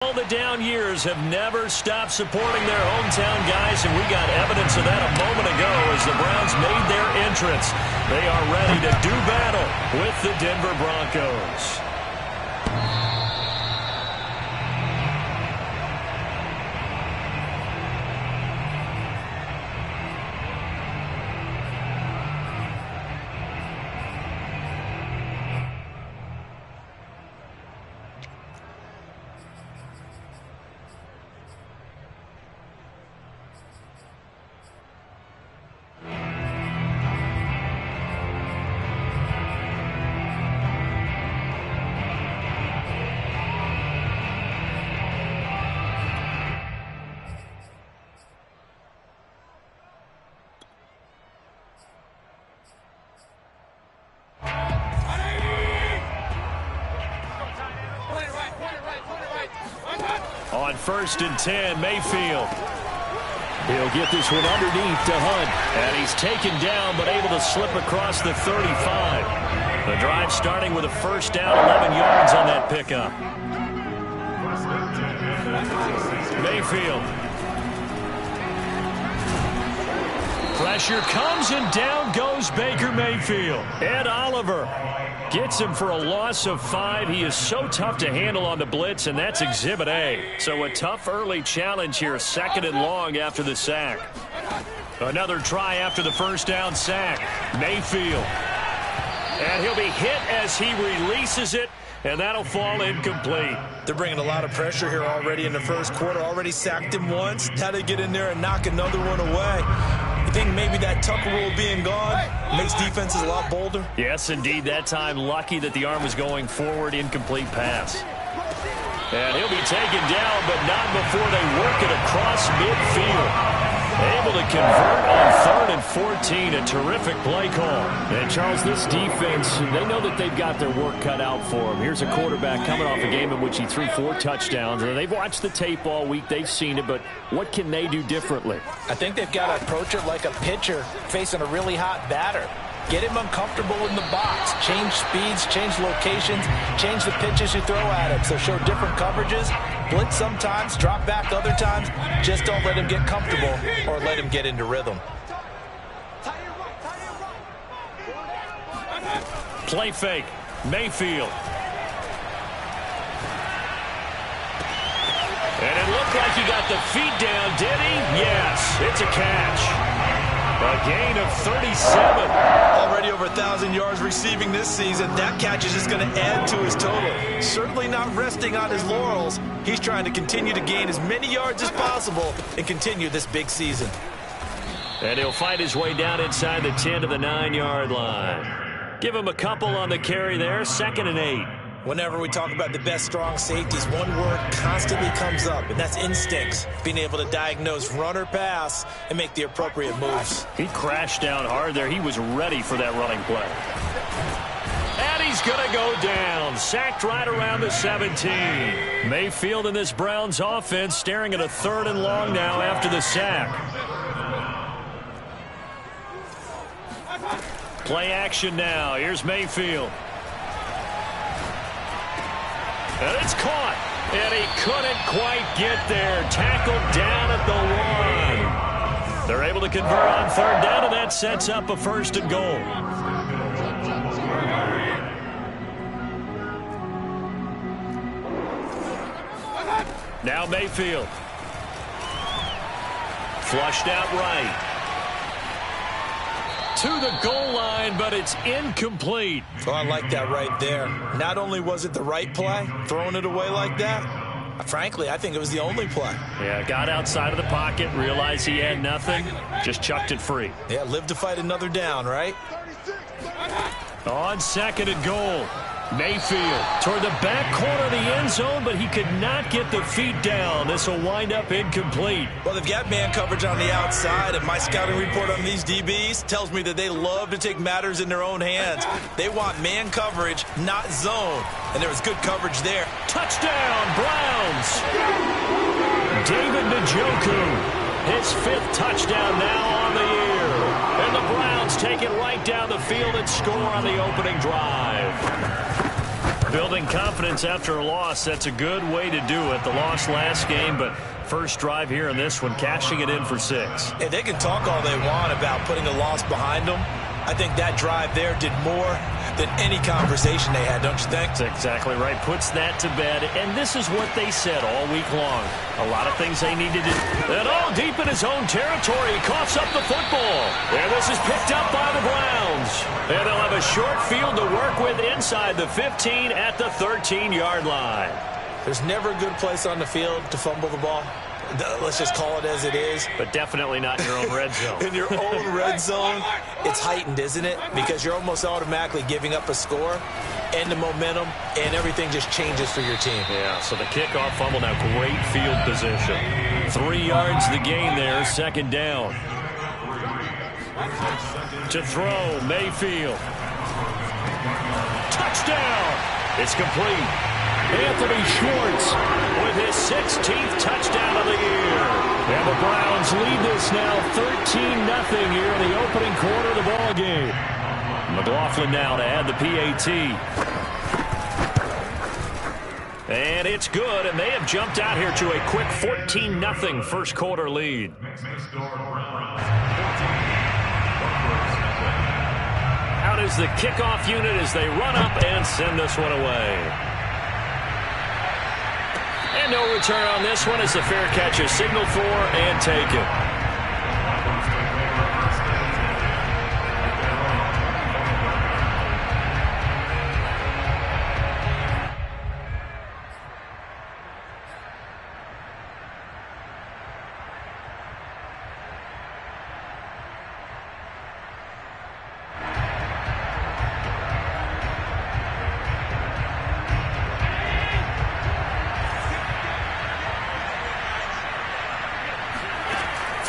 All the down years have never stopped supporting their hometown guys, and we got evidence of that a moment ago as the Browns made their entrance. They are ready to do battle with the Denver Broncos. On 1st and 10, Mayfield. He'll get this one underneath to Hunt. And he's taken down but able to slip across the 35. The drive starting with a first down, 11 yards on that pickup. Mayfield. Pressure comes and down goes Baker Mayfield. Ed Oliver gets him for a loss of 5. He is so tough to handle on the blitz, and that's Exhibit A. So a tough early challenge here, 2nd and long after the sack. Another try after the first down sack. Mayfield. And he'll be hit as he releases it, and that'll fall incomplete. They're bringing a lot of pressure here already in the first quarter. Already sacked him once. Had to get in there and knock another one away. You think maybe that Tucker rule being gone makes defenses a lot bolder? Yes, indeed. That time, lucky that the arm was going forward. Incomplete pass. And he'll be taken down, but not before they work it across midfield. Able to convert on 3rd and 14. A terrific play call. And, Charles, this defense, they know that they've got their work cut out for them. Here's a quarterback coming off a game in which he threw 4 touchdowns. And they've watched the tape all week. They've seen it, but what can they do differently? I think they've got to approach it like a pitcher facing a really hot batter. Get him uncomfortable in the box. Change speeds, change locations, change the pitches you throw at him. So show different coverages. Blitz sometimes, drop back other times. Just don't let him get comfortable or let him get into rhythm. Play fake. Mayfield. And it looked like he got the feet down, did he? Yes, it's a catch. A gain of 37. Already over 1,000 yards receiving this season. That catch is just going to add to his total. Certainly not resting on his laurels. He's trying to continue to gain as many yards as possible and continue this big season. And he'll fight his way down inside the 10 to the 9-yard line. Give him a couple on the carry there. 2nd and 8. Whenever we talk about the best strong safeties, one word constantly comes up, and that's instincts. Being able to diagnose run or pass and make the appropriate moves. He crashed down hard there. He was ready for that running play. And he's going to go down. Sacked right around the 17. Mayfield in this Browns offense staring at a 3rd and long now after the sack. Play action now. Here's Mayfield. And it's caught. And he couldn't quite get there. Tackled down at the 1. They're able to convert on 3rd down, and that sets up a 1st and goal. Now Mayfield. Flushed out right. To the goal line, but it's incomplete. Oh, I like that right there. Not only was it the right play, throwing it away like that, frankly, I think it was the only play. Yeah, got outside of the pocket, realized he had nothing, just chucked it free. Yeah, live to fight another down, right? On 2nd and goal. Mayfield toward the back corner of the end zone, but he could not get the feet down. This will wind up incomplete. Well, they've got man coverage on the outside, and my scouting report on these DBs tells me that they love to take matters in their own hands. They want man coverage, not zone, and there was good coverage there. Touchdown, Browns! David Njoku, his 5th touchdown now on the year. And the Browns take it right down the field and score on the opening drive. Building confidence after a loss, that's a good way to do it. The loss last game, but first drive here in this one, cashing it in for 6. And they can talk all they want about putting a loss behind them. I think that drive there did more than any conversation they had, don't you think? That's exactly right. Puts that to bed, and this is what they said all week long. A lot of things they needed to do. And all deep in his own territory, he coughs up the football. And this is picked up by the Browns. And they'll have a short field to work with inside the 15 at the 13-yard line. There's never a good place on the field to fumble the ball. Let's just call it as it is. But definitely not in your own red zone. In your own red zone, it's heightened, isn't it? Because you're almost automatically giving up a score and the momentum, and everything just changes for your team. Yeah, so the kickoff fumble now, great field position. 3 yards the gain there, second down. To throw, Mayfield. Touchdown! It's complete. Anthony Schwartz with his 16th touchdown of the year. And the Browns lead this now 13-0 here in the opening quarter of the ball game. McLaughlin now to add the PAT. And it's good, and they have jumped out here to a quick 14-0 first quarter lead. Out is the kickoff unit as they run up and send this one away. And no return on this one as the fair catch is signaled for and taken.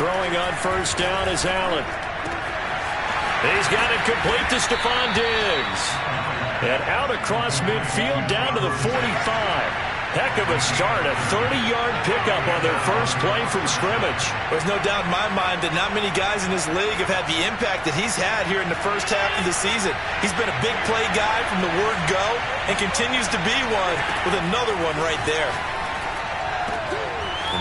Throwing on first down is Allen. He's got it complete to Stephon Diggs. And out across midfield down to the 45. Heck of a start, a 30-yard pickup on their first play from scrimmage. There's no doubt in my mind that not many guys in this league have had the impact that he's had here in the first half of the season. He's been a big play guy from the word go and continues to be one with another one right there.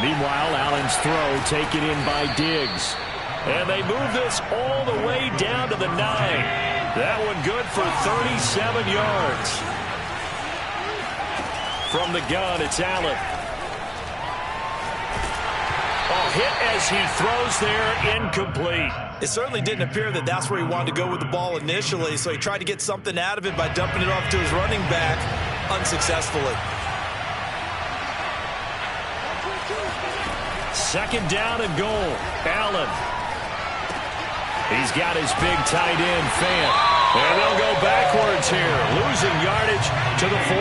Meanwhile, Allen's throw taken in by Diggs. And they move this all the way down to the 9. That one good for 37 yards. From the gun, it's Allen. Hit as he throws there, incomplete. It certainly didn't appear that that's where he wanted to go with the ball initially, so he tried to get something out of it by dumping it off to his running back unsuccessfully. Second down and goal. Allen. He's got his big tight end, Fant. And they'll go backwards here. Losing yardage to the 14.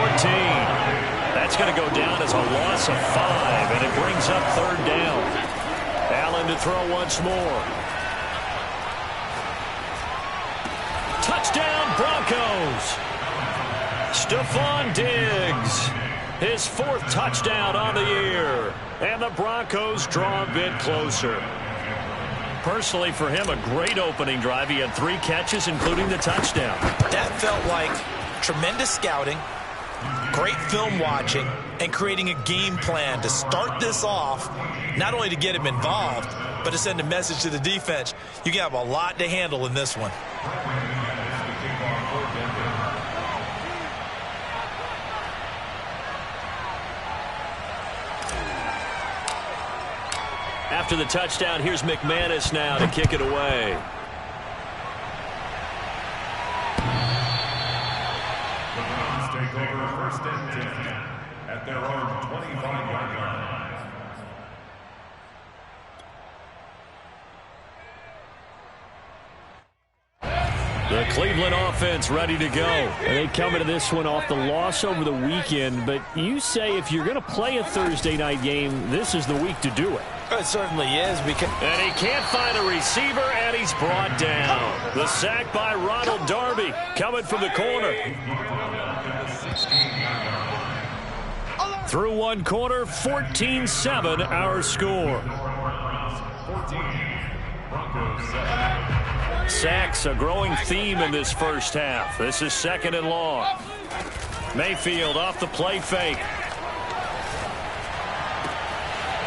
That's going to go down as a loss of 5, and it brings up third down. Allen to throw once more. Touchdown, Broncos. Stephon Diggs. His 4th touchdown on the year. And the Broncos draw a bit closer. Personally, for him, a great opening drive. He had 3 catches, including the touchdown. That felt like tremendous scouting, great film watching, and creating a game plan to start this off, not only to get him involved, but to send a message to the defense. You can have a lot to handle in this one. After the touchdown, here's McManus now to kick it away. The Browns take over first and 10 at their own 25-yard line. The Cleveland offense ready to go. And they come into this one off the loss over the weekend, but you say if you're going to play a Thursday night game, this is the week to do it. It certainly is. And he can't find a receiver, and he's brought down. The sack by Ronald Darby coming from the corner. Through one quarter, 14-7 our score. Sacks a growing theme in this first half. This is second and long. Mayfield off the play fake.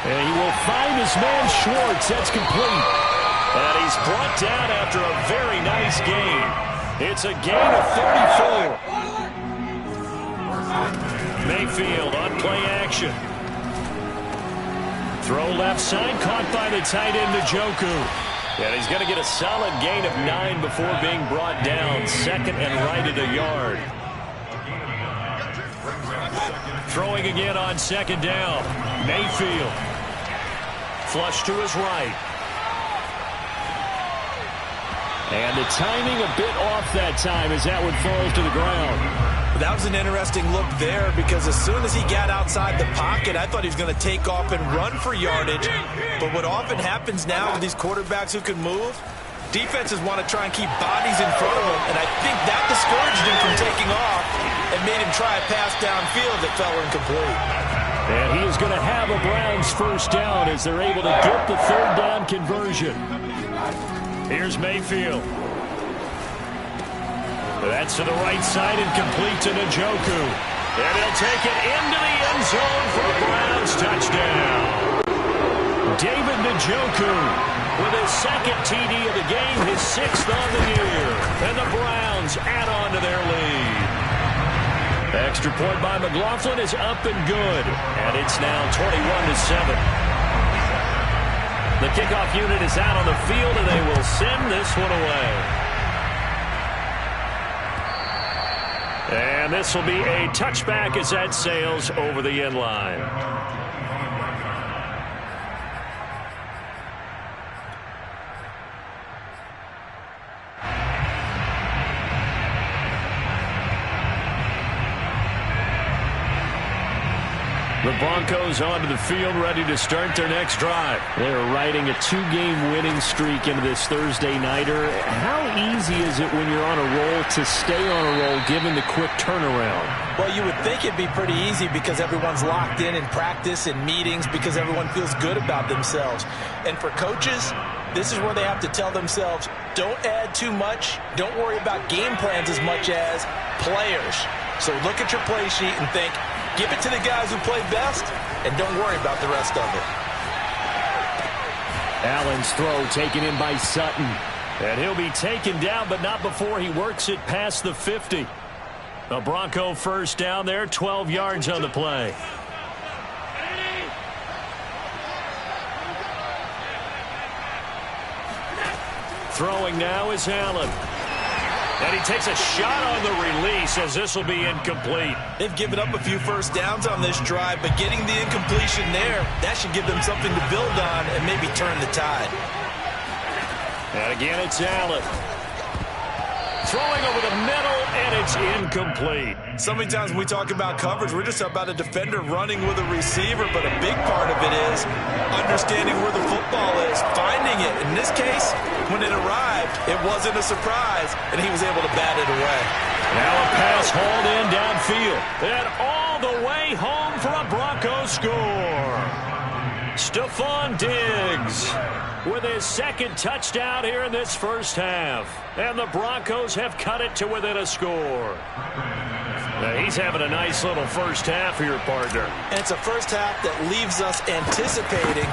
And he will find his man Schwartz. That's complete. And he's brought down after a very nice gain. It's a gain of 34. Mayfield on play action. Throw left side, caught by the tight end Njoku. And he's going to get a solid gain of 9 before being brought down. Second and right at a yard. Throwing again on second down. Mayfield. Flush to his right. And the timing a bit off that time as that one falls to the ground. That was an interesting look there because as soon as he got outside the pocket, I thought he was going to take off and run for yardage. But what often happens now with these quarterbacks who can move, defenses want to try and keep bodies in front of them, and I think that discouraged him from taking off and made him try a pass downfield that fell incomplete. And he is going to have a Browns first down as they're able to get the third down conversion. Here's Mayfield. That's to the right side and complete to Njoku. And he'll take it into the end zone for a Browns touchdown. David Njoku with his second TD of the game, his 6th on the year. And the Browns add on to their lead. Extra point by McLaughlin is up and good. And it's now 21-7. The kickoff unit is out on the field, and they will send this one away. And this will be a touchback as that sails over the end line. The Broncos onto the field, ready to start their next drive. They're riding a 2-game winning streak into this Thursday nighter. How easy is it when you're on a roll to stay on a roll given the quick turnaround? Well, you would think it'd be pretty easy because everyone's locked in practice and meetings because everyone feels good about themselves. And for coaches, this is where they have to tell themselves, don't add too much. Don't worry about game plans as much as players. So look at your play sheet and think, give it to the guys who play best, and don't worry about the rest of it. Allen's throw taken in by Sutton. And he'll be taken down, but not before he works it past the 50. The Bronco first down there, 12 yards on the play. Throwing now is Allen. And he takes a shot on the release as this will be incomplete. They've given up a few first downs on this drive, but getting the incompletion there, that should give them something to build on and maybe turn the tide. And again, it's Allen. Throwing over the middle, and it's incomplete. So many times when we talk about coverage, we're just about a defender running with a receiver, but a big part of it is understanding where the football is, finding it. In this case, when it arrived, it wasn't a surprise, and he was able to bat it away. Now a pass hauled in downfield, and all the way home for a Bronco score. Stephon Diggs with his second touchdown here in this first half. And the Broncos have cut it to within a score. Now he's having a nice little first half here, partner. And it's a first half that leaves us anticipating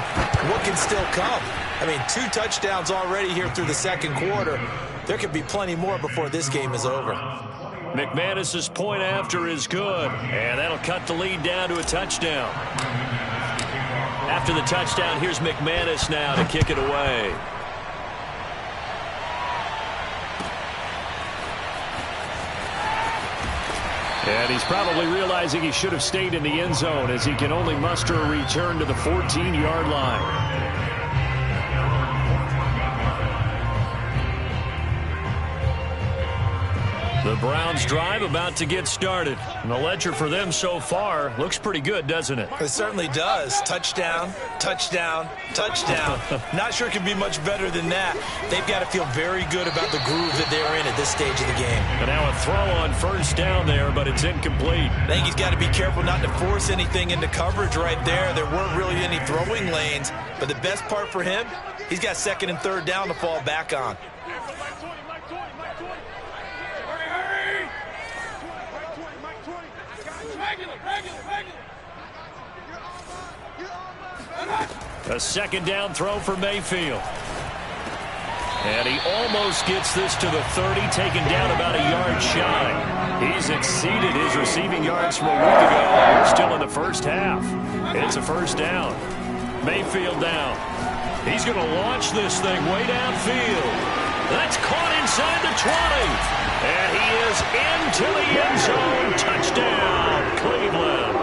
what can still come. I mean, 2 touchdowns already here through the second quarter. There could be plenty more before this game is over. McManus's point after is good, and that'll cut the lead down to a touchdown. After the touchdown, here's McManus now to kick it away. And he's probably realizing he should have stayed in the end zone as he can only muster a return to the 14-yard line. The Browns drive about to get started. And the ledger for them so far looks pretty good, doesn't it? It certainly does. Touchdown, touchdown, touchdown. Not sure it can be much better than that. They've got to feel very good about the groove that they're in at this stage of the game. And now a throw on first down there, but it's incomplete. I think he's got to be careful not to force anything into coverage right there. There weren't really any throwing lanes. But the best part for him, he's got second and third down to fall back on. A second down throw for Mayfield. And he almost gets this to the 30, taken down about a yard shy. He's exceeded his receiving yards from a week ago. We're still in the first half. It's a first down. Mayfield down. He's going to launch this thing way downfield. That's caught inside the 20. And he is into the end zone. Touchdown, Cleveland.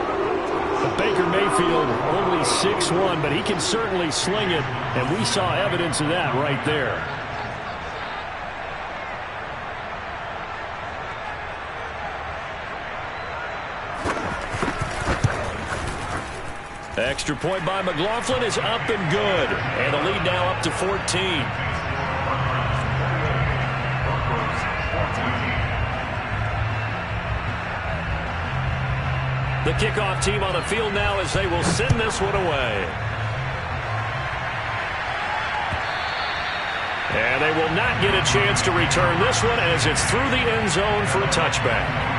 Baker Mayfield only 6'1", but he can certainly sling it, and we saw evidence of that right there. Extra point by McLaughlin is up and good, and the lead now up to 14. The kickoff team on the field now as they will send this one away. And they will not get a chance to return this one as it's through the end zone for a touchback.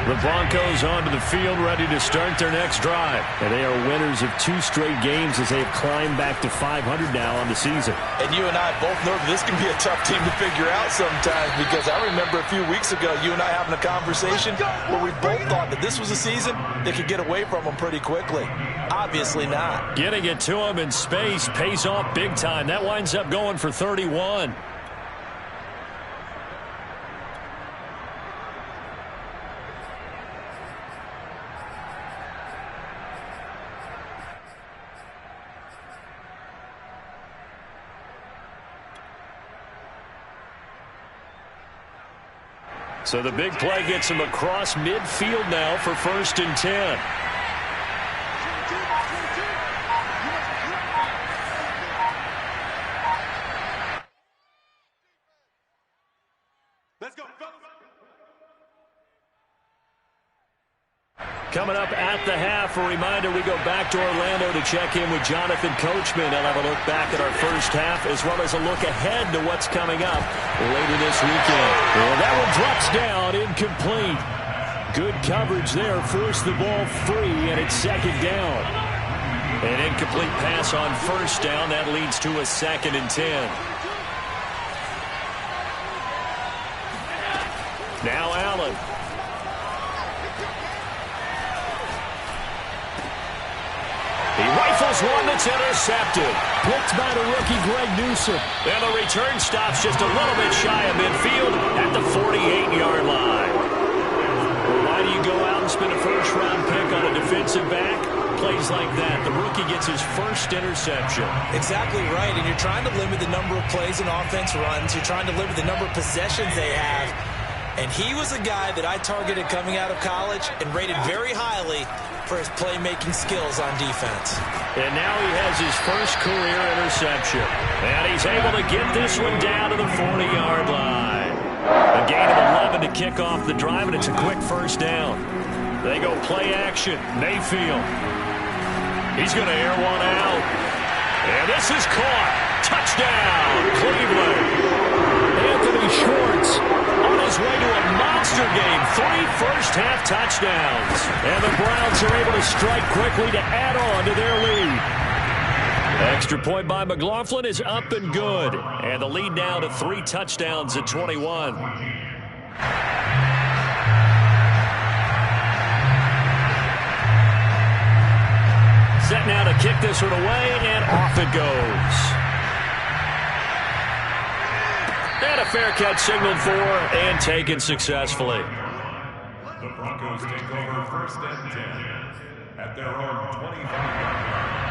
The Broncos onto the field, ready to start their next drive. And they are winners of 2 straight games as they have climbed back to 500 now on the season. And you and I both know that this can be a tough team to figure out sometimes, because I remember a few weeks ago you and I having a conversation where we both thought that this was a season that could get away from them pretty quickly. Obviously not. Getting it to him in space pays off big time. That winds up going for 31. So the big play gets him across midfield now for 1st and 10. Let's go. Coming up at the half, a reminder, we go back to Orlando to check in with Jonathan Coachman and have a look back at our first half as well as a look ahead to what's coming up later this weekend. And that one drops down, incomplete. Good coverage there, forced the ball free, and it's second down. An incomplete pass on first down, that leads to a 2nd and 10. Now Allen. He rifles one that's intercepted. Blitzed by the rookie Greg Newsome. And the return stops just a little bit shy of midfield at the 48-yard line. Well, why do you go out and spend a first-round pick on a defensive back? Plays like that. The rookie gets his first interception. Exactly right, and you're trying to limit the number of plays and offense runs. You're trying to limit the number of possessions they have. And he was a guy that I targeted coming out of college and rated very highly for his playmaking skills on defense. And now he has his first career interception. And he's able to get this one down to the 40-yard line. A gain of 11 to kick off the drive, and it's a quick first down. They go play action. Mayfield. He's going to air one out. And this is caught. Touchdown, Cleveland. Anthony Schwartz on his way to a monster game. 3 first-half touchdowns. And the Browns are able to strike quickly to add on to their lead. Extra point by McLaughlin is up and good. And the lead now to 3 touchdowns at 21. Set now to kick this one away, and off it goes. And a fair catch signaled for and taken successfully. The Broncos take over 1st and 10 at their own 25-yard line.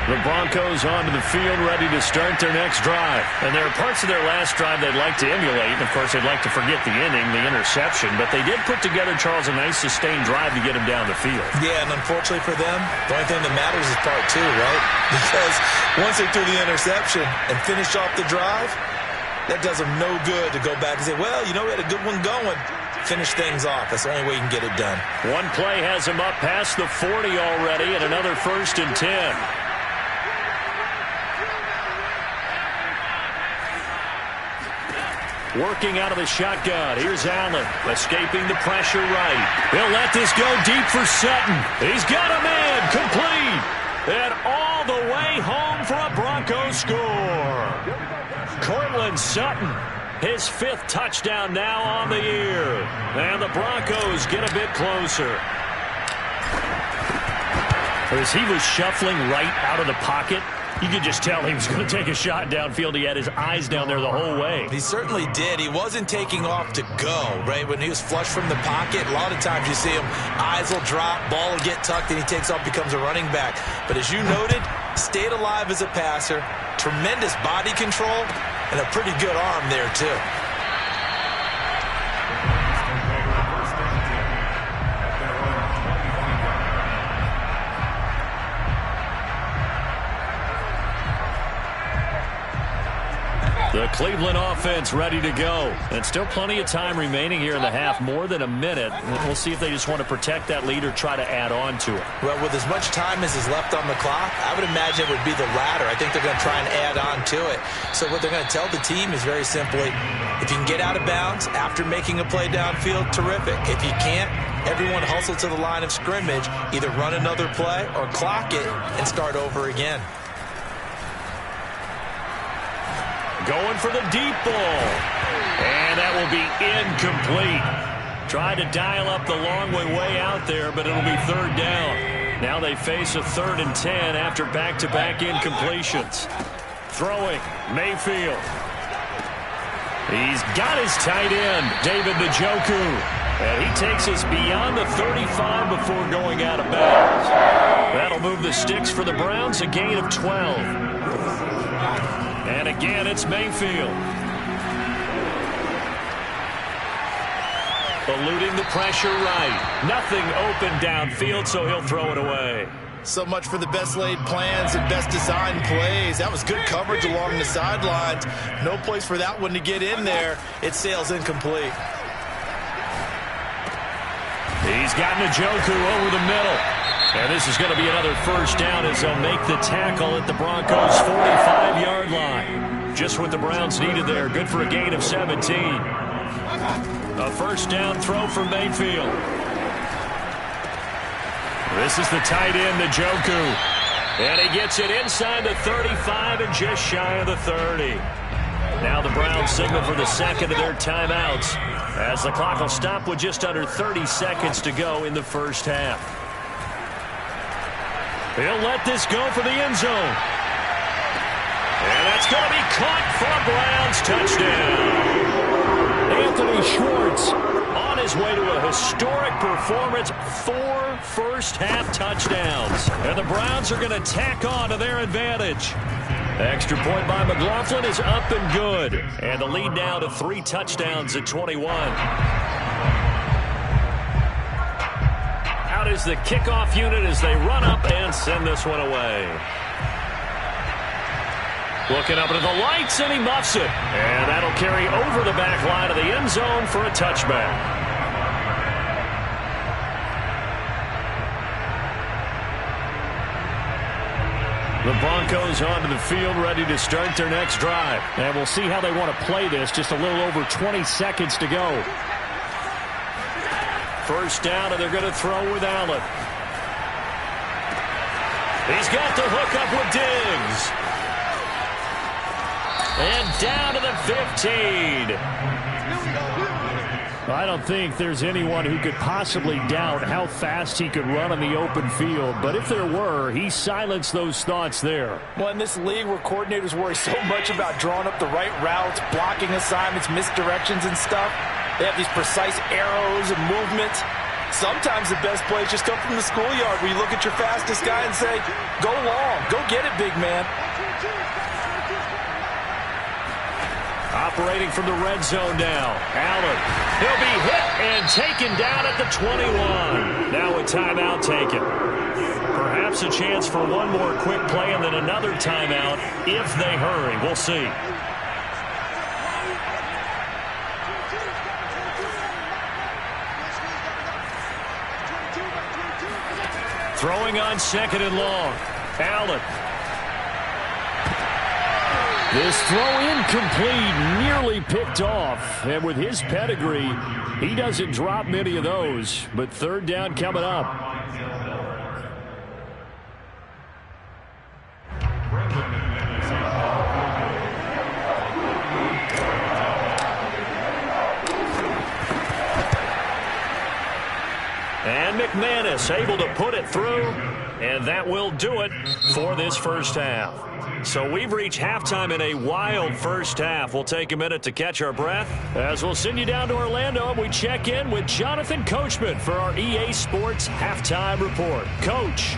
The Broncos onto the field, ready to start their next drive. And there are parts of their last drive they'd like to emulate. And of course, they'd like to forget the inning, the interception. But they did put together, Charles, a nice sustained drive to get him down the field. Yeah, and unfortunately for them, the only thing that matters is part 2, right? Because once they threw the interception and finished off the drive, that does them no good to go back and say, well, you know, we had a good one going. finish things off. That's the only way you can get it done. One play has him up past the 40 already, and another 1st and 10. Working out of the shotgun. Here's Allen, escaping the pressure right. He'll let this go deep for Sutton. He's got a man, complete. And all the way home for a Broncos score. Courtland Sutton, his 5th touchdown now on the year. And the Broncos get a bit closer. As he was shuffling right out of the pocket, you could just tell he was going to take a shot downfield. He had his eyes down there the whole way. He certainly did. He wasn't taking off to go, right? When he was flush from the pocket, a lot of times you see him, eyes will drop, ball will get tucked, and he takes off, becomes a running back. But as you noted, stayed alive as a passer, tremendous body control, and a pretty good arm there, too. The Cleveland offense ready to go. And still plenty of time remaining here in the half, more than a minute. We'll see if they just want to protect that lead or try to add on to it. Well, with as much time as is left on the clock, I would imagine it would be the latter. I think they're going to try and add on to it. So what they're going to tell the team is very simply, if you can get out of bounds after making a play downfield, terrific. If you can't, everyone hustle to the line of scrimmage, either run another play or clock it and start over again. Going for the deep ball. And that will be incomplete. Tried to dial up the long way out there, but it'll be 3rd down. Now they face a 3rd and 10 after back-to-back incompletions. Throwing, Mayfield. He's got his tight end, David Njoku. And he takes us beyond the 35 before going out of bounds. That'll move the sticks for the Browns, a gain of 12. And again, it's Mayfield. Eluding the pressure right. Nothing open downfield, so he'll throw it away. So much for the best laid plans and best designed plays. That was good coverage along the sidelines. No place for that one to get in there. It sails incomplete. He's got Njoku over the middle. And this is going to be another 1st down as they'll make the tackle at the Broncos' 45-yard line. Just what the Browns needed there. Good for a gain of 17. A 1st down throw for Mayfield. This is the tight end, Njoku. And he gets it inside the 35 and just shy of the 30. Now the Browns signal for the 2nd of their timeouts, as the clock will stop with just under 30 seconds to go in the 1st half. He'll let this go for the end zone. And that's going to be caught for a Browns touchdown. Anthony Schwartz on his way to a historic performance. 4 first-half touchdowns. And the Browns are going to tack on to their advantage. Extra point by McLaughlin is up and good. And the lead now to 3 touchdowns at 21. Out is the kickoff unit as they run up and send this one away. Looking up into the lights, and he muffs it. And that'll carry over the back line of the end zone for a touchback. The Broncos onto the field, ready to start their next drive. And we'll see how they want to play this. Just a little over 20 seconds to go. 1st down, and they're going to throw with Allen. He's got the hook up with Diggs. And down to the 15. I don't think there's anyone who could possibly doubt how fast he could run on the open field. But if there were, he silenced those thoughts there. Well, in this league where coordinators worry so much about drawing up the right routes, blocking assignments, misdirections and stuff, they have these precise arrows and movements. Sometimes the best plays just come from the schoolyard where you look at your fastest guy and say, go long, go get it, big man. Operating from the red zone now. Allen. He'll be hit and taken down at the 21. Now a timeout taken. Perhaps a chance for one more quick play and then another timeout if they hurry. We'll see. Throwing on 2nd and long. Allen. This throw incomplete, nearly picked off. And with his pedigree, he doesn't drop many of those. But 3rd down coming up. And McManus able to put it through. And that will do it for this first half. So we've reached halftime in a wild first half. We'll take a minute to catch our breath as we'll send you down to Orlando and we check in with Jonathan Coachman for our EA Sports Halftime Report. Coach.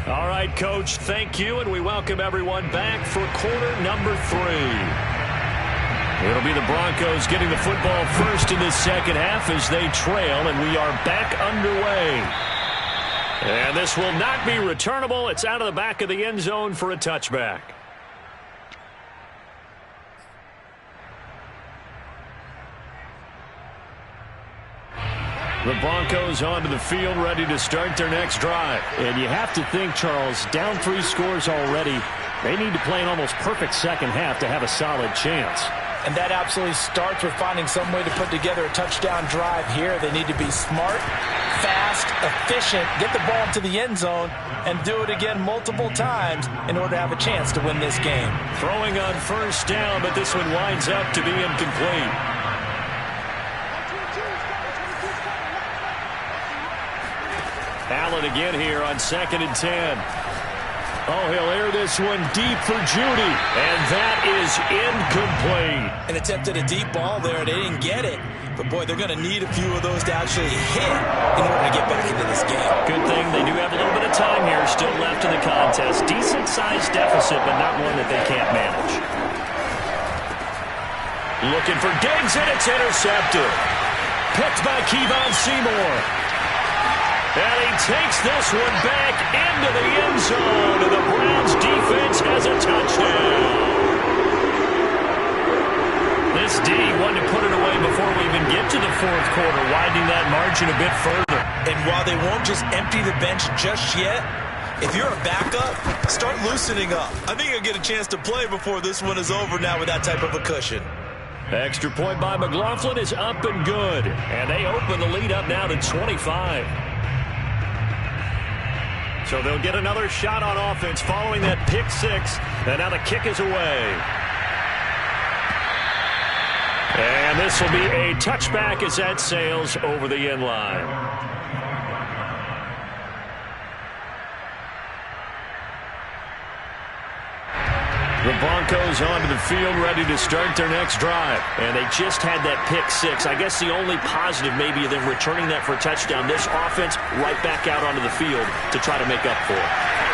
All right, Coach, thank you, and we welcome everyone back for quarter number 3. It'll be the Broncos getting the football first in this second half as they trail, and we are back underway. And this will not be returnable. It's out of the back of the end zone for a touchback. The Broncos onto the field, ready to start their next drive. And you have to think, Charles, down 3 scores already. They need to play an almost perfect second half to have a solid chance. And that absolutely starts with finding some way to put together a touchdown drive here. They need to be smart, fast, efficient, get the ball to the end zone, and do it again multiple times in order to have a chance to win this game. Throwing on 1st down, but this one winds up to be incomplete. Allen again here on 2nd and 10. Oh, he'll air this one deep for Judy, and that is incomplete. An attempt at a deep ball there. They didn't get it. But, boy, they're going to need a few of those to actually hit in order to get back into this game. Good thing they do have a little bit of time here still left in the contest. Decent-sized deficit, but not one that they can't manage. Looking for Diggs, and it's intercepted. Picked by Kevon Seymour. And he takes this one back into the end zone, and the Browns defense has a touchdown. This D wanted to put it away before we even get to the 4th quarter, widening that margin a bit further. And while they won't just empty the bench just yet, if you're a backup, start loosening up. I think you'll get a chance to play before this one is over now with that type of a cushion. Extra point by McLaughlin is up and good. And they open the lead up now to 25. So they'll get another shot on offense following that pick 6. And now the kick is away. And this will be a touchback as that sails over the end line. The Broncos onto the field, ready to start their next drive. And they just had that pick 6. I guess the only positive maybe of them returning that for a touchdown. This offense right back out onto the field to try to make up for it.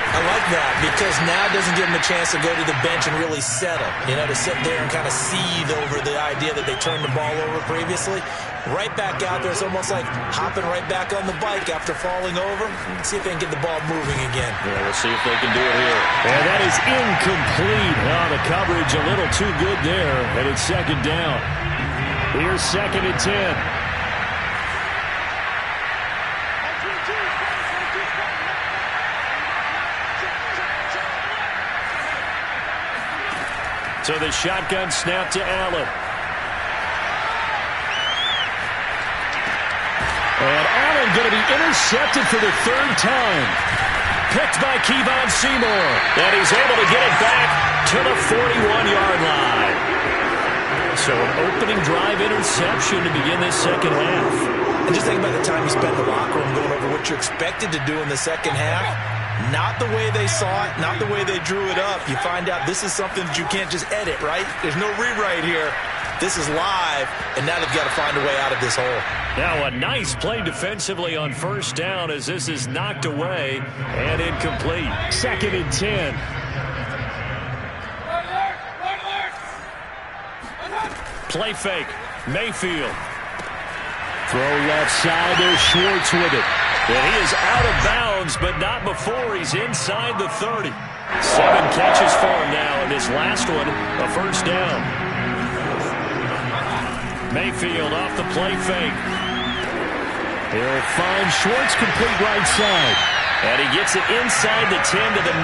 I like that because now it doesn't give them a chance to go to the bench and really settle. You know, to sit there and kind of seethe over the idea that they turned the ball over previously. Right back out there. It's almost like hopping right back on the bike after falling over. See if they can get the ball moving again. Yeah, we'll see if they can do it here. And that is incomplete. Oh, the coverage a little too good there. And it's 2nd down. Here's 2nd and 10. So the shotgun snap to Allen. And Allen going to be intercepted for the 3rd time. Picked by Kevon Seymour. And he's able to get it back to the 41-yard line. So an opening drive interception to begin this second half. And just think about the time you spent in the locker room going over what you expected to do in the second half. Not the way they saw it, not the way they drew it up. You find out this is something that you can't just edit, right? There's no rewrite here. This is live, and now they've got to find a way out of this hole. Now a nice play defensively on 1st down as this is knocked away and incomplete. 2nd and 10. Play fake. Mayfield. Throw left side. There's Schwartz with it. And he is out of bounds, but not before he's inside the 30. 7 catches for him now, and this last one, a 1st down. Mayfield off the play fake. He'll find Schwartz, complete right side. And he gets it inside the 10 to the 9.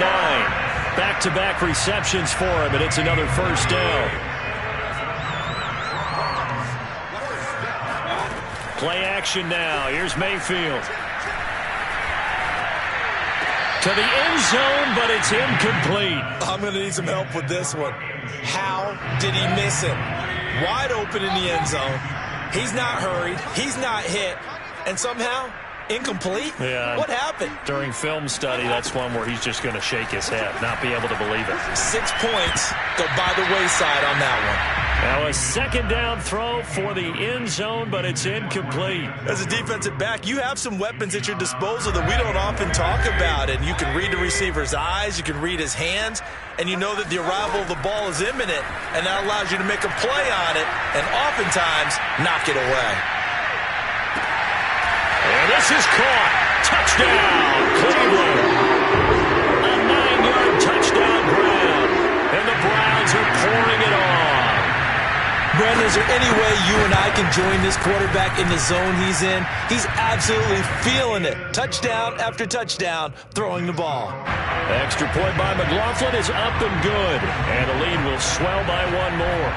Back-to-back receptions for him, and it's another first down. Play action now. Here's Mayfield. To the end zone, but it's incomplete. I'm going to need some help with this one. How did he miss him? Wide open in the end zone. He's not hurried. He's not hit. And somehow, incomplete? Yeah. What happened? During film study, that's one where he's just going to shake his head, not be able to believe it. 6 points go by the wayside on that one. Now a second down throw for the end zone, but it's incomplete. As a defensive back, you have some weapons at your disposal that we don't often talk about. And you can read the receiver's eyes, you can read his hands, and you know that the arrival of the ball is imminent, and that allows you to make a play on it and oftentimes knock it away. And this is caught. Touchdown, Cleveland. A 9-yard touchdown grab. And the Browns are pouring it on. Brandon, is there any way you and I can join this quarterback in the zone he's in? He's absolutely feeling it. Touchdown after touchdown, throwing the ball. Extra point by McLaughlin is up and good. And the lead will swell by one more.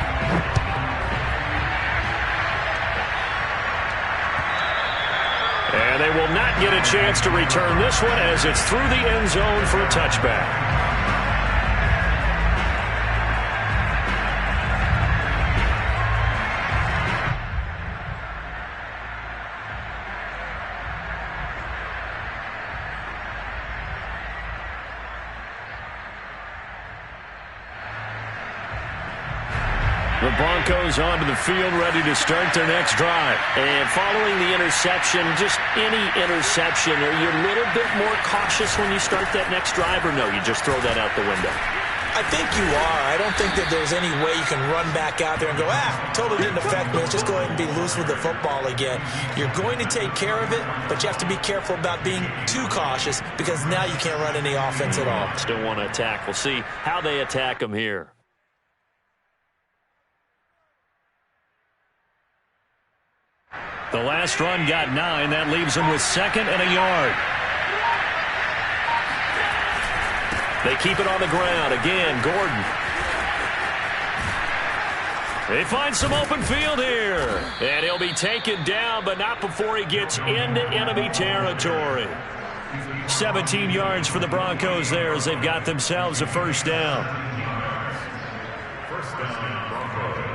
And they will not get a chance to return this one as it's through the end zone for a touchback. The Broncos onto the field, ready to start their next drive. And following the interception, just any interception, are you a little bit more cautious when you start that next drive, or no, you just throw that out the window? I think you are. I don't think that there's any way you can run back out there and go, totally didn't affect me. Let's just go ahead and be loose with the football again. You're going to take care of it, but you have to be careful about being too cautious because now you can't run any offense at all. Still want to attack. We'll see how they attack them here. The last run got 9. That leaves them with 2nd and a yard. They keep it on the ground. Again, Gordon. They find some open field here. And he'll be taken down, but not before he gets into enemy territory. 17 yards for the Broncos there as they've got themselves a first down. First down, Broncos.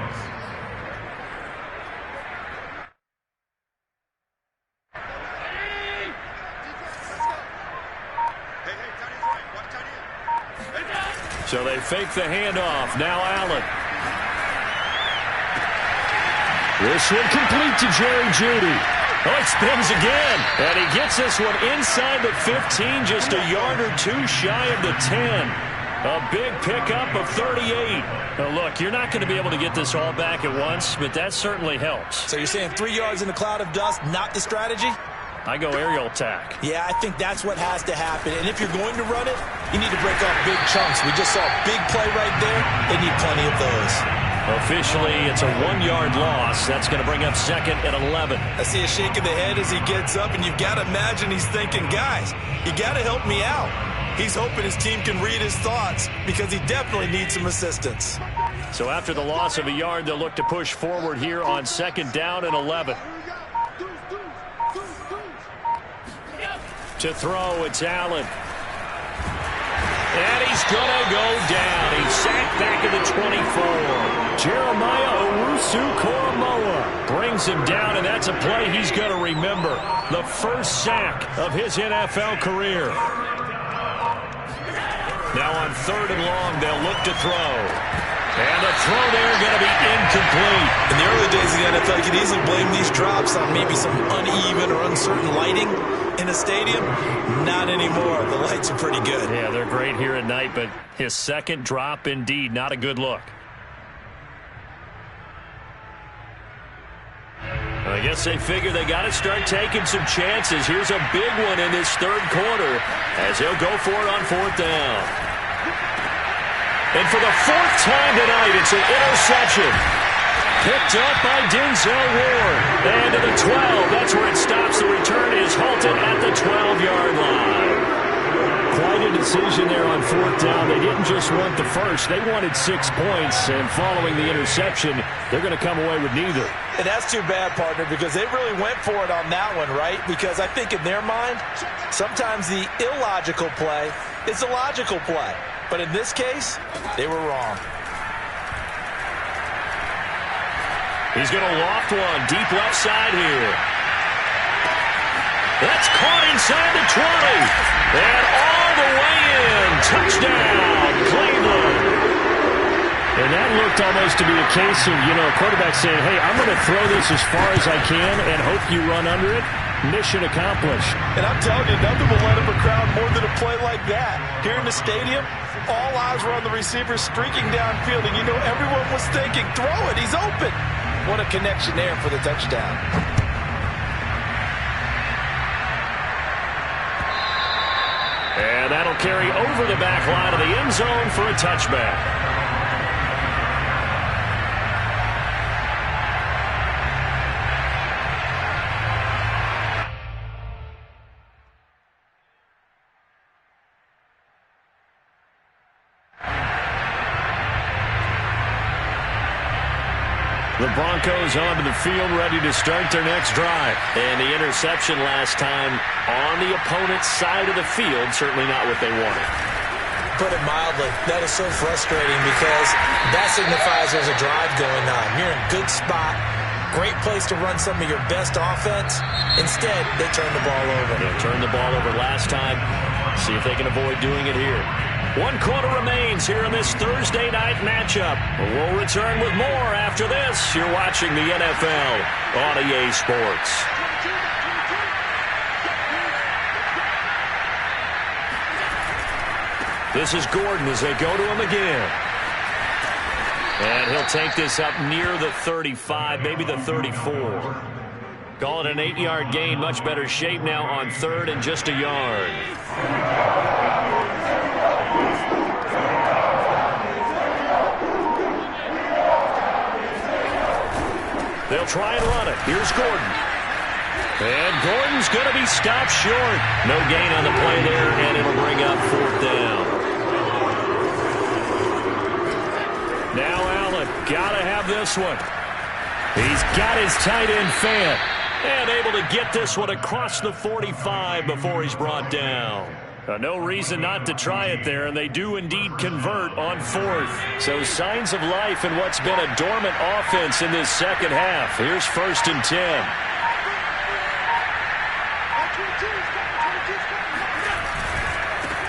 So they fake the handoff. Now Allen. This one complete to Jerry Jeudy. Oh, it spins again. And he gets this one inside the 15, just a yard or two shy of the 10. A big pickup of 38. Now, look, you're not going to be able to get this all back at once, but that certainly helps. So you're saying 3 yards in a cloud of dust, not the strategy? I go aerial attack. Yeah, I think that's what has to happen. And if you're going to run it, you need to break off big chunks. We just saw a big play right there. They need plenty of those. Officially, it's a 1-yard loss. That's going to bring up 2nd and 11. I see a shake of the head as he gets up, and you've got to imagine he's thinking, guys, you got to help me out. He's hoping his team can read his thoughts because he definitely needs some assistance. So after the loss of a yard, they'll look to push forward here on 2nd down and 11. To throw, it's Allen. And he's going to go down. He's sacked back at the 24. Jeremiah Owusu-Koramoah brings him down, and that's a play he's going to remember. The first sack of his NFL career. Now on 3rd and long, they'll look to throw. And the throw there going to be incomplete. In the early days of the NFL, you could easily blame these drops on maybe some uneven or uncertain lighting in a stadium. Not anymore. The lights are pretty good. Yeah, they're great here at night, but his second drop, indeed, not a good look. I guess they figure they got to start taking some chances. Here's a big one in this 3rd quarter as he'll go for it on 4th down. And for the 4th time tonight, it's an interception. Picked up by Denzel Ward. And to the 12, that's where it stops the return. is halted at the 12-yard line. Quite a decision there on fourth down. They didn't just want the first. They wanted 6 points, and following the interception, they're going to come away with neither. And that's too bad, partner, because they really went for it on that one, right? Because I think in their mind, sometimes the illogical play is a logical play. But in this case, they were wrong. He's going to loft one deep left side here. That's caught inside the 20. And all the way in. Touchdown, Cleveland. And that looked almost to be a case of, a quarterback saying, hey, I'm going to throw this as far as I can and hope you run under it. Mission accomplished. And I'm telling you, nothing will let up a crowd more than a play like that. Here in the stadium, all eyes were on the receiver streaking downfield, and everyone was thinking, throw it, he's open. What a connection there for the touchdown. And that'll carry over the back line of the end zone for a touchback. The Broncos onto the field, ready to start their next drive. And the interception last time on the opponent's side of the field, certainly not what they wanted. Put it mildly, that is so frustrating because that signifies there's a drive going on. You're in a good spot, great place to run some of your best offense. Instead, they turn the ball over. They turned the ball over last time. See if they can avoid doing it here. 1 quarter remains here in this Thursday night matchup. We'll return with more after this. You're watching the NFL on EA Sports. This is Gordon as they go to him again. And he'll take this up near the 35, maybe the 34. Call it an 8-yard gain. Much better shape now on third and just a yard. They'll try and run it. Here's Gordon. And Gordon's going to be stopped short. No gain on the play there, and it'll bring up fourth down. Now Allen, got to have this one. He's got his tight end fan. And able to get this one across the 45 before he's brought down. No reason not to try it there, and they do indeed convert on fourth. So signs of life in what's been a dormant offense in this second half. Here's 1st and 10.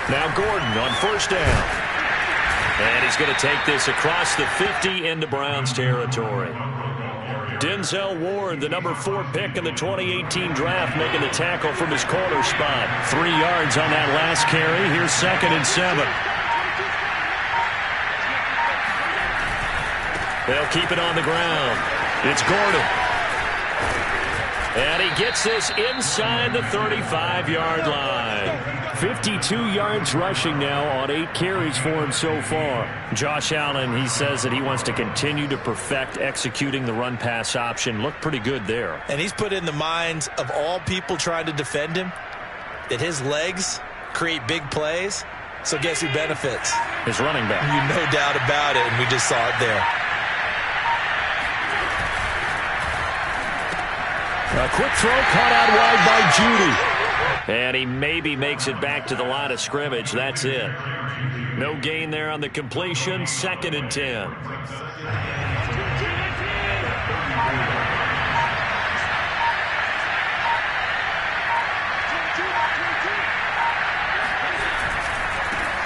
Now Gordon on 1st down. And he's going to take this across the 50 into Browns territory. Denzel Ward, the number 4 pick in the 2018 draft, making the tackle from his corner spot. 3 yards on that last carry. Here's 2nd and 7. They'll keep it on the ground. It's Gordon. And he gets this inside the 35-yard line. 52 yards rushing now on 8 carries for him so far. Josh Allen, he says that he wants to continue to perfect executing the run-pass option. Looked pretty good there. And he's put in the minds of all people trying to defend him that his legs create big plays. So guess who benefits? His running back. No doubt about it, and we just saw it there. A quick throw caught out wide by Judy. And he maybe makes it back to the line of scrimmage. That's it. No gain there on the completion. 2nd and 10.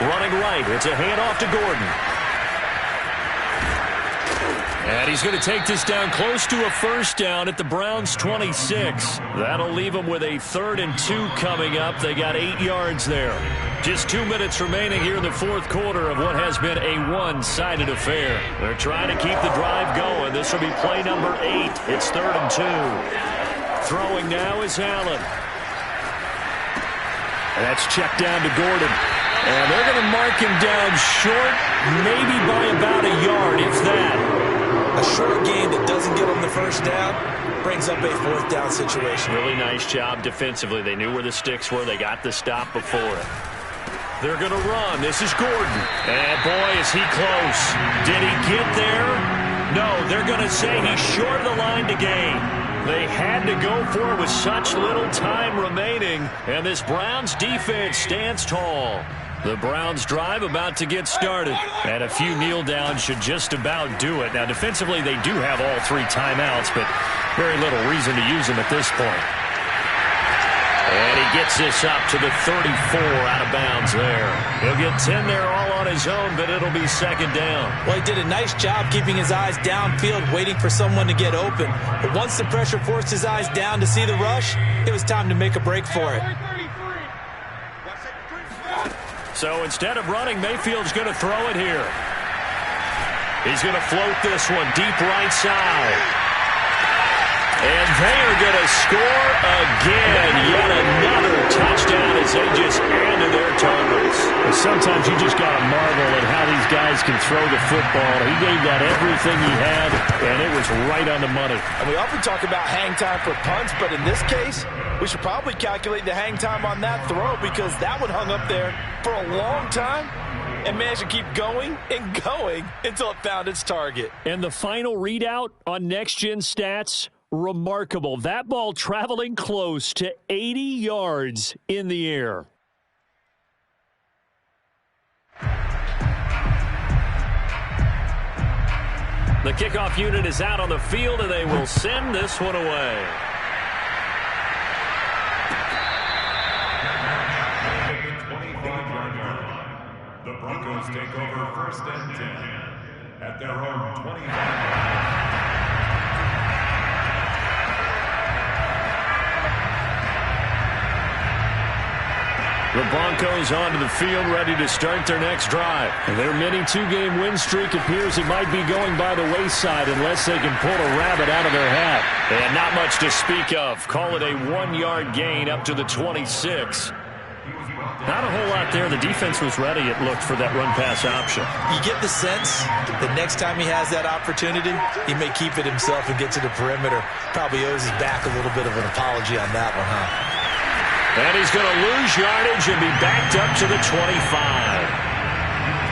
Running right. It's a handoff to Gordon. And he's going to take this down close to a 1st down at the Browns' 26. That'll leave them with a 3rd and 2 coming up. They got 8 yards there. Just 2 minutes remaining here in the 4th quarter of what has been a one-sided affair. They're trying to keep the drive going. This will be play number 8. It's 3rd and 2. Throwing now is Allen. And that's checked down to Gordon. And they're going to mark him down short, maybe by about a yard, if that. A short game that doesn't get them the first down brings up a fourth down situation. Really nice job defensively. They knew where the sticks were. They got the stop before it. They're going to run. This is Gordon. And, boy, is he close. Did he get there? No, they're going to say he's short of the line to gain. They had to go for it with such little time remaining. And this Browns defense stands tall. The Browns drive about to get started. And a few kneel downs should just about do it. Now, defensively, they do have all 3 timeouts, but very little reason to use them at this point. And he gets this up to the 34 out of bounds there. He'll get 10 there all on his own, but it'll be second down. Well, he did a nice job keeping his eyes downfield, waiting for someone to get open. But once the pressure forced his eyes down to see the rush, it was time to make a break for it. So instead of running, Mayfield's going to throw it here. He's going to float this one deep right side. And they are going to score again. Yet another touchdown as they just add to their totals. Sometimes you just got to marvel at how these guys can throw the football. He gave that everything he had, and it was right on the money. And we often talk about hang time for punts, but in this case, we should probably calculate the hang time on that throw because that one hung up there for a long time and managed to keep going and going until it found its target. And the final readout on Next Gen Stats, remarkable. That ball traveling close to 80 yards in the air. The kickoff unit is out on the field, and they will send this one away. The Broncos take over first and 10 at their own 25. The Broncos onto the field, ready to start their next drive. And their mini 2-game win streak appears it might be going by the wayside unless they can pull a rabbit out of their hat. And not much to speak of. Call it a 1-yard gain up to the 26. Not a whole lot there. The defense was ready, it looked, for that run-pass option. You get the sense that next time he has that opportunity, he may keep it himself and get to the perimeter. Probably owes his back a little bit of an apology on that one, huh? And he's going to lose yardage and be backed up to the 25.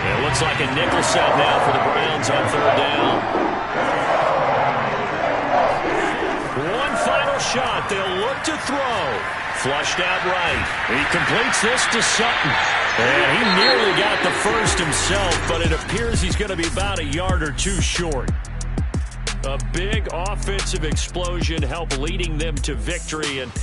It looks like a nickel set now for the Browns on third down. One final shot. They'll look to throw. Flushed out right. He completes this to Sutton. And he nearly got the first himself, but it appears he's going to be about a yard or two short. A big offensive explosion helped leading them to victory, and